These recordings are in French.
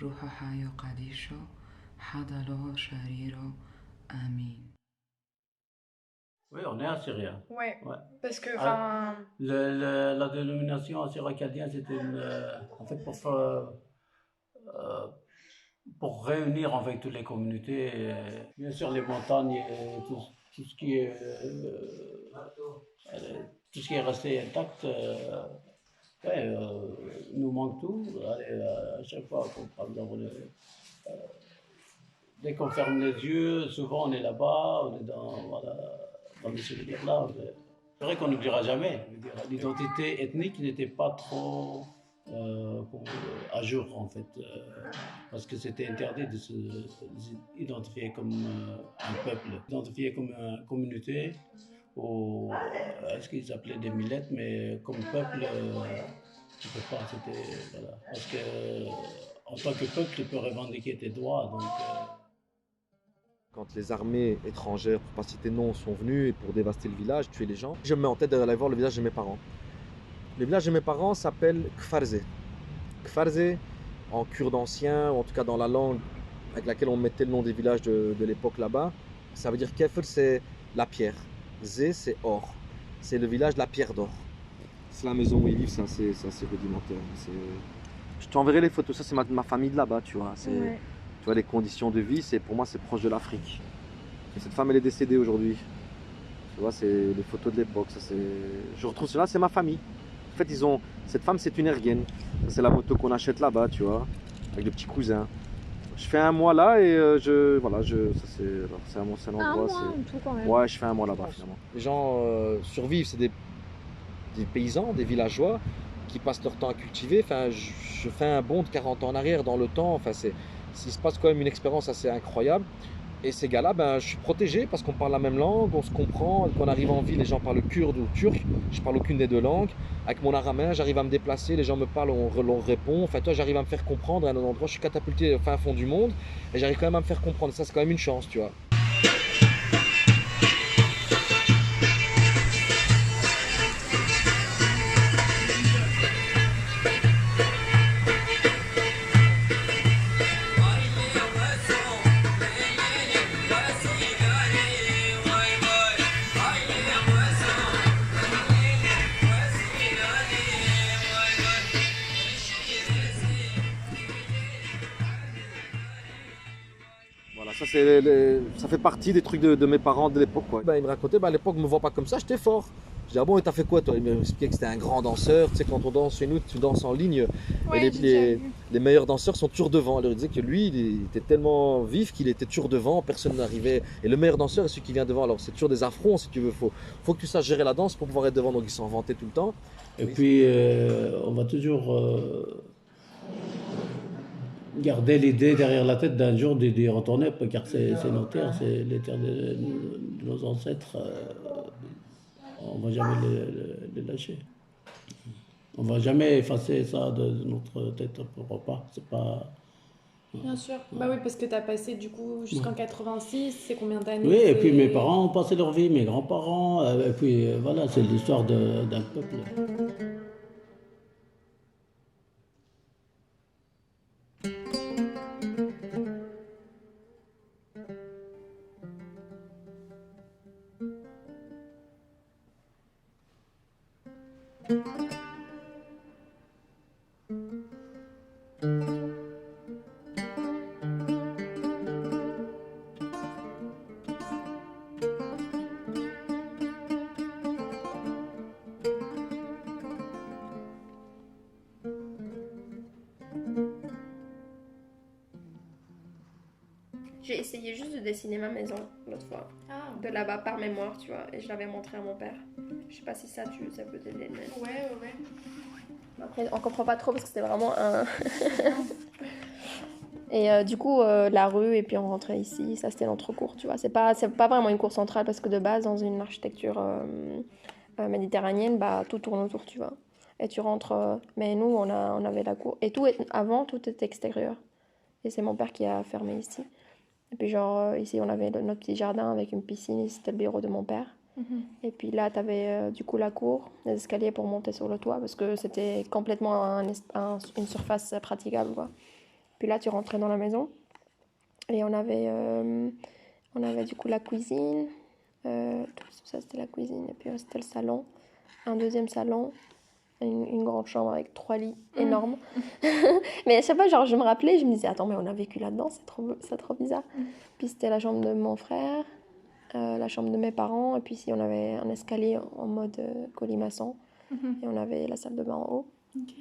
روحها يقديشو حضلو شريرو آمين. Oui, on est assyrien. Ouais, Ouais. parce que, Ah, la dénomination assyro-chaldien, c'était en fait pour réunir en fait toutes les communautés. Bien sûr, les montagnes et tout ce qui est tout ce qui est resté intact. Ouais, nous manque tout. Allez, à chaque fois, par exemple, dès qu'on ferme les yeux, souvent on est là-bas, on est voilà, dans ces souvenirs-là. C'est vrai qu'on n'oubliera jamais. Je veux dire, l'identité ethnique n'était pas trop à jour, en fait, parce que c'était interdit de s'identifier comme un peuple, identifier comme une communauté, ou est-ce qu'ils s'appelaient des millettes, mais comme peuple, tu peux pas, c'était, voilà. Parce que en tant que peuple, tu peux revendiquer tes droits, donc... Quand les armées étrangères, pour pas citer de nom, sont venues et pour dévaster le village, tuer les gens, je me mets en tête d'aller voir le village de mes parents. Le village de mes parents s'appelle Kfarze. Kfarze, en kurde ancien, ou en tout cas dans la langue avec laquelle on mettait le nom des villages de l'époque là-bas, ça veut dire Kefir, c'est la pierre. Zé, c'est or. C'est le village de la pierre d'or. C'est la maison où ils vivent, c'est assez rudimentaire. Je t'enverrai les photos, ça c'est ma famille de là-bas, tu vois. ouais. Tu vois, les conditions de vie, pour moi, c'est proche de l'Afrique. Et cette femme, elle est décédée aujourd'hui. Tu vois, c'est les photos de l'époque. Je retrouve cela, c'est ma famille. En fait, cette femme, c'est une erguenne. C'est la moto qu'on achète là-bas, tu vois, avec le petit cousin. Je fais un mois là et c'est un endroit. Un mois en tout quand même. Ouais, je fais un mois là-bas finalement. Les gens survivent, c'est des paysans, des villageois qui passent leur temps à cultiver. Enfin, je fais un bond de 40 ans en arrière dans le temps. Enfin, il se passe quand même une expérience assez incroyable. Et ces gars-là, ben, je suis protégé parce qu'on parle la même langue, on se comprend. Quand on arrive en ville, les gens parlent kurde ou turc. Je parle aucune des deux langues. Avec mon araméen, j'arrive à me déplacer, les gens me parlent, on répond. Enfin, toi, j'arrive à me faire comprendre. À un endroit, je suis catapulté au fin fond du monde et j'arrive quand même à me faire comprendre. Ça, c'est quand même une chance, tu vois. Ça fait partie des trucs de mes parents de l'époque. Ben, ils me racontaient, à l'époque, ne me vois pas comme ça, j'étais fort. Je dis, ah bon, et t'as fait quoi toi? Il m'expliquait que c'était un grand danseur. Tu sais, quand on danse chez nous, tu danses en ligne. Ouais, Et les meilleurs danseurs sont toujours devant. Alors il disait que lui, il était tellement vif qu'il était toujours devant, personne n'arrivait. Et le meilleur danseur est celui qui vient devant. Alors c'est toujours des affronts si tu veux. Faut que tu saches gérer la danse pour pouvoir être devant. Donc ils sont vantés tout le temps. Et puis, on va toujours garder l'idée derrière la tête d'un jour d'y retourner, car c'est nos terres, c'est les terres de nos ancêtres. On ne va jamais les lâcher. On ne va jamais effacer ça de notre tête. Pas. C'est pas. Bien sûr. Bah oui, parce que tu as passé du coup jusqu'en 86, c'est combien d'années? Oui, et puis mes parents ont passé leur vie, mes grands-parents, et puis voilà, c'est l'histoire d'un peuple. J'ai essayé juste de dessiner ma maison l'autre fois, de là-bas par mémoire, tu vois, et je l'avais montré à mon père. Je sais pas si ça peut t'aider. Ouais. Après, on comprend pas trop parce que c'était vraiment un. Et du coup, la rue, et puis on rentrait ici, ça c'était notre cours, tu vois. C'est pas vraiment une cour centrale parce que de base, dans une architecture méditerranéenne, bah tout tourne autour, tu vois. Et tu rentres. Mais nous, on avait la cour. Et avant, tout était extérieur. Et c'est mon père qui a fermé ici. Et puis genre, ici, on avait notre petit jardin avec une piscine, et c'était le bureau de mon père. Et puis là, tu avais du coup la cour, les escaliers pour monter sur le toit, parce que c'était complètement une surface praticable, quoi. Puis là, tu rentrais dans la maison et on avait du coup la cuisine. Tout ça, c'était la cuisine. Et puis c'était le salon. Un deuxième salon. Une grande chambre avec 3 lits énormes. Mais à chaque fois, genre, je me rappelais, je me disais, attends, mais on a vécu là-dedans, c'est trop bizarre. Puis c'était la chambre de mon frère, la chambre de mes parents, et puis ici, on avait un escalier en mode colimaçon, et on avait la salle de bain en haut.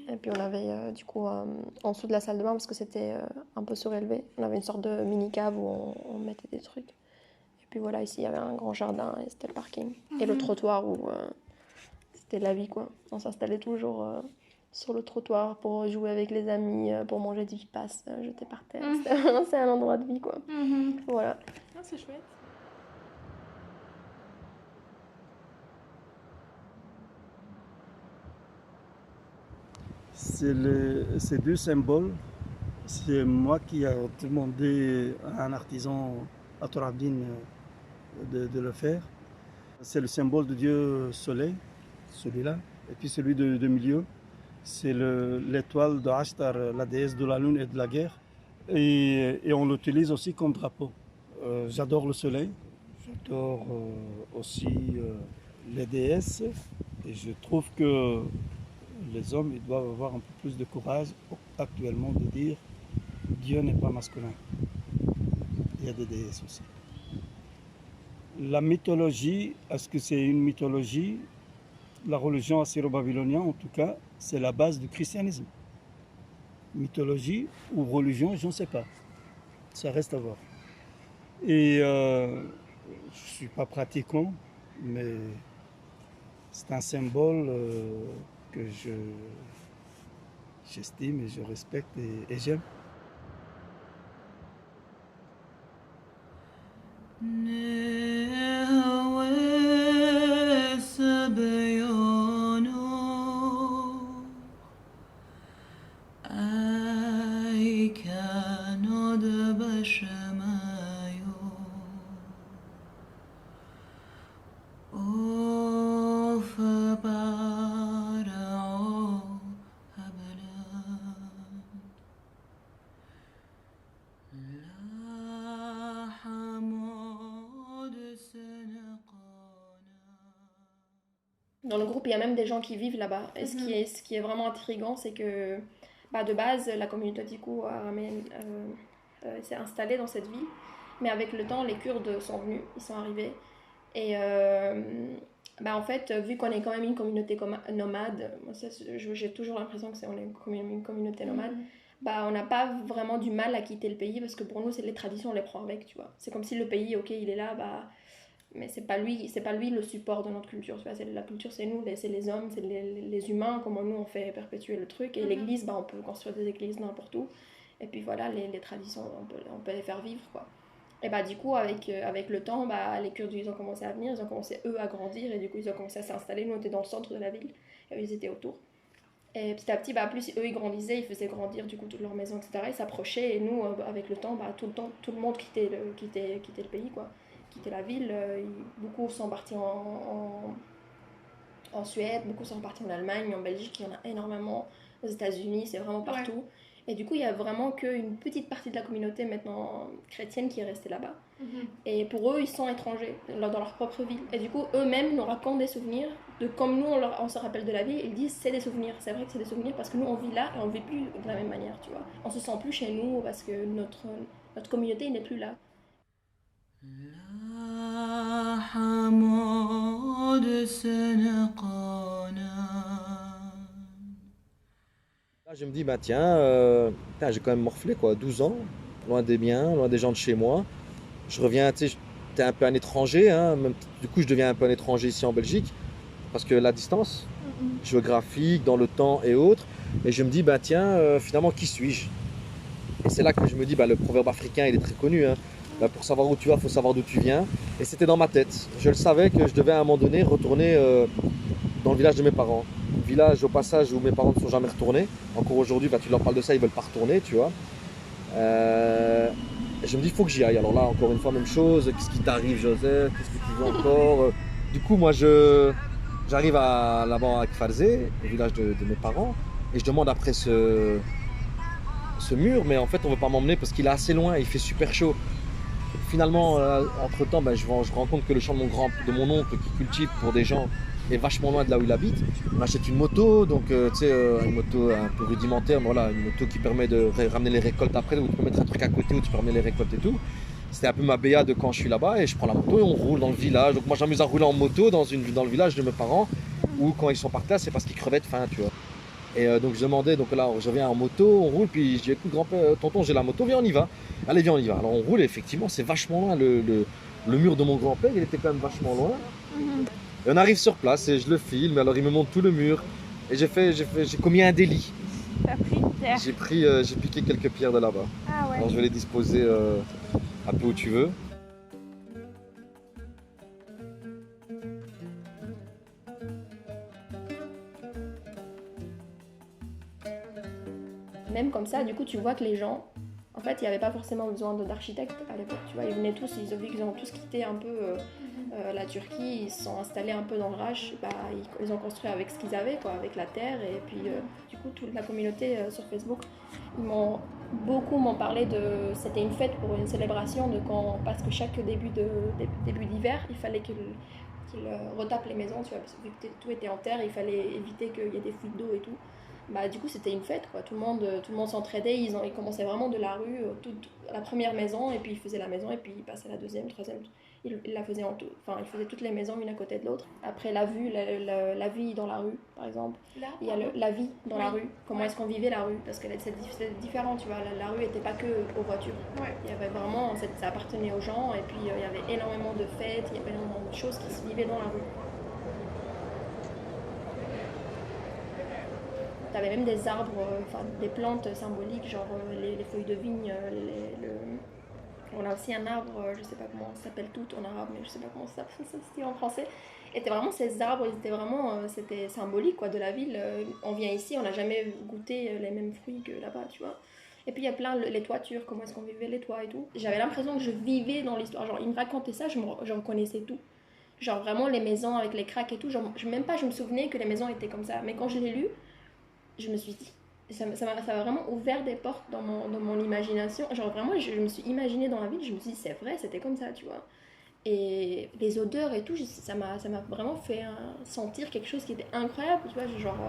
Et puis on avait, du coup, en dessous de la salle de bain, parce que c'était un peu surélevé, on avait une sorte de mini-cave où on mettait des trucs. Et puis voilà, ici, il y avait un grand jardin, et c'était le parking. Et le trottoir où... c'était la vie, quoi. On s'installait toujours sur le trottoir pour jouer avec les amis, pour manger du vipas, jeter par terre. C'est un endroit de vie, quoi. Voilà. Ah, c'est chouette. Ces deux symboles, c'est moi qui ai demandé à un artisan, à Torabdine, de le faire. C'est le symbole de Dieu Soleil, celui-là, et puis celui de milieu, c'est l'étoile de Ashtar, la déesse de la lune et de la guerre, et on l'utilise aussi comme drapeau. J'adore le soleil, j'adore aussi les déesses, et je trouve que les hommes ils doivent avoir un peu plus de courage actuellement de dire Dieu n'est pas masculin, il y a des déesses aussi. La mythologie, est-ce que c'est une mythologie? La religion assyro-babylonienne, en tout cas, c'est la base du christianisme. Mythologie ou religion, je ne sais pas. Ça reste à voir. Et je ne suis pas pratiquant, mais c'est un symbole que j'estime et je respecte et j'aime. Dans le groupe, il y a même des gens qui vivent là-bas. Et ce qui est vraiment intriguant, c'est que de base, la communauté du coup s'est installée dans cette ville. Mais avec le temps, les Kurdes sont venus, ils sont arrivés. Et en fait, vu qu'on est quand même une communauté nomade, moi, j'ai toujours l'impression qu'on est une communauté nomade, on n'a pas vraiment du mal à quitter le pays parce que pour nous, c'est les traditions, on les prend avec, tu vois. C'est comme si le pays, ok, il est là, mais c'est pas lui le support de notre culture, tu vois. La culture, c'est nous, c'est les hommes, c'est les humains, comment nous on fait perpétuer le truc. Et l'église, on peut construire des églises n'importe où. Et puis voilà, les traditions, on peut les faire vivre, quoi. Et du coup, avec le temps, les Kurdes, ils ont commencé à venir, ils ont commencé, eux, à grandir, et du coup, ils ont commencé à s'installer. Nous, on était dans le centre de la ville, et eux, ils étaient autour. Et petit à petit, plus eux, ils grandissaient, ils faisaient grandir, du coup, toute leur maison, etc. Ils s'approchaient, et nous, avec le temps, tout le monde quittait le pays, quoi. Quittait la ville. Beaucoup sont partis en Suède, beaucoup sont partis en Allemagne, en Belgique, il y en a énormément, aux États-Unis, c'est vraiment partout. Ouais. Et du coup, il y a vraiment qu'une petite partie de la communauté maintenant chrétienne qui est restée là-bas. Et pour eux, ils sont étrangers dans leur propre ville. Et du coup, eux-mêmes nous racontent des souvenirs de comme nous, on se rappelle de la vie. Ils disent c'est des souvenirs. C'est vrai que c'est des souvenirs parce que nous, on vit là et on ne vit plus de la même manière, tu vois. On se sent plus chez nous parce que notre communauté n'est plus là. Là, je me dis, tiens, j'ai quand même morflé, quoi, 12 ans, loin des miens, loin des gens de chez moi. Je reviens, tu sais, j'étais un peu un étranger, même, du coup, je deviens un peu un étranger ici en Belgique, parce que la distance géographique, dans le temps et autres. Et je me dis, tiens, finalement, qui suis-je? Et c'est là que je me dis, le proverbe africain, il est très connu, pour savoir où tu vas, il faut savoir d'où tu viens. Et c'était dans ma tête. Je le savais que je devais à un moment donné retourner dans le village de mes parents. Village au passage où mes parents ne sont jamais retournés. Encore aujourd'hui, tu leur parles de ça, ils veulent pas retourner, tu vois. Je me dis, il faut que j'y aille. Alors là, encore une fois, même chose. Qu'est-ce qui t'arrive, Joseph? Qu'est-ce que tu veux encore? Du coup, moi, j'arrive là-bas à Kfarzé, au village de mes parents, et je demande après ce ce mur, mais en fait, on veut pas m'emmener parce qu'il est assez loin et il fait super chaud. Finalement, entre-temps, je me rends compte que le champ de mon oncle qui cultive pour des gens est vachement loin de là où il habite. On achète une moto, donc tu sais, une moto un peu rudimentaire, mais voilà, une moto qui permet de ramener les récoltes après, où tu peux mettre un truc à côté où tu peux ramener les récoltes et tout. C'était un peu ma BA de quand je suis là-bas et je prends la moto et on roule dans le village. Donc moi j'amuse à rouler en moto dans le village de mes parents, où quand ils sont par terre, c'est parce qu'ils crevaient de faim, tu vois. Et donc je demandais, donc là je viens en moto, on roule, puis je dis écoute grand-père, tonton j'ai la moto, viens on y va. Allez viens on y va. Alors on roule et effectivement c'est vachement loin, le mur de mon grand-père il était quand même vachement loin. Et on arrive sur place et je le filme, alors il me montre tout le mur. Et j'ai commis un délit. T'as pris une terre. J'ai piqué quelques pierres de là-bas. Ah ouais. Alors je vais les disposer un peu où tu veux. Même comme ça, du coup, tu vois que les gens, en fait, il n'y avait pas forcément besoin d'architectes à l'époque, tu vois, ils venaient tous, ils ont vu qu'ils ont tous quitté un peu la Turquie, ils se sont installés un peu dans le Rache, ils ont construit avec ce qu'ils avaient, quoi, avec la terre, et puis du coup, toute la communauté sur Facebook, beaucoup m'ont parlé c'était une fête pour une célébration parce que chaque début d'hiver, il fallait qu'ils retapent les maisons, tu vois, parce que vu que tout était en terre, il fallait éviter qu'il y ait des fuites d'eau et tout. Du coup c'était une fête quoi, tout le monde s'entraidait, ils commençaient vraiment de la rue, la première maison et puis ils faisaient la maison et puis ils passaient à la deuxième, troisième, ils la faisaient ils faisaient toutes les maisons une à côté de l'autre. Après la vue, la vie dans la rue par exemple, il y a la vie dans la rue, comment est-ce qu'on vivait la rue, parce que c'est différent tu vois, la rue n'était pas que aux voitures, il y avait vraiment, ça appartenait aux gens et puis il y avait énormément de fêtes, il y avait énormément de choses qui se vivaient dans la rue. T'avais même des arbres, des plantes symboliques, genre les feuilles de vigne. On a aussi un arbre, je sais pas comment ça s'appelle tout en arabe, mais je sais pas comment ça se dit en français. Et c'était vraiment ces arbres, c'était symbolique quoi, de la ville. On vient ici, on n'a jamais goûté les mêmes fruits que là-bas, tu vois. Et puis il y a plein les toitures, comment est-ce qu'on vivait les toits et tout. J'avais l'impression que je vivais dans l'histoire. Genre, ils me racontaient ça, je reconnaissais tout. Genre vraiment les maisons avec les craques et tout. Genre, même pas je me souvenais que les maisons étaient comme ça. Mais quand je l'ai lu, je me suis dit, ça m'a vraiment ouvert des portes dans mon imagination. Genre vraiment, je me suis imaginée dans la ville, je me suis dit, c'est vrai, c'était comme ça, tu vois. Et les odeurs et tout, ça m'a vraiment fait sentir quelque chose qui était incroyable, tu vois. Genre,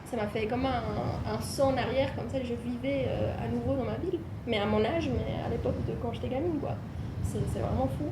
ça m'a fait comme un saut en arrière, comme ça, je vivais à nouveau dans ma ville. Mais à mon âge, mais à l'époque de quand j'étais gamine, quoi. C'est vraiment fou.